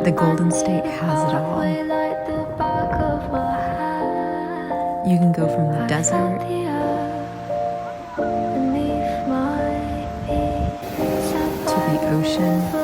The Golden State has it all. You can go from the desert to the ocean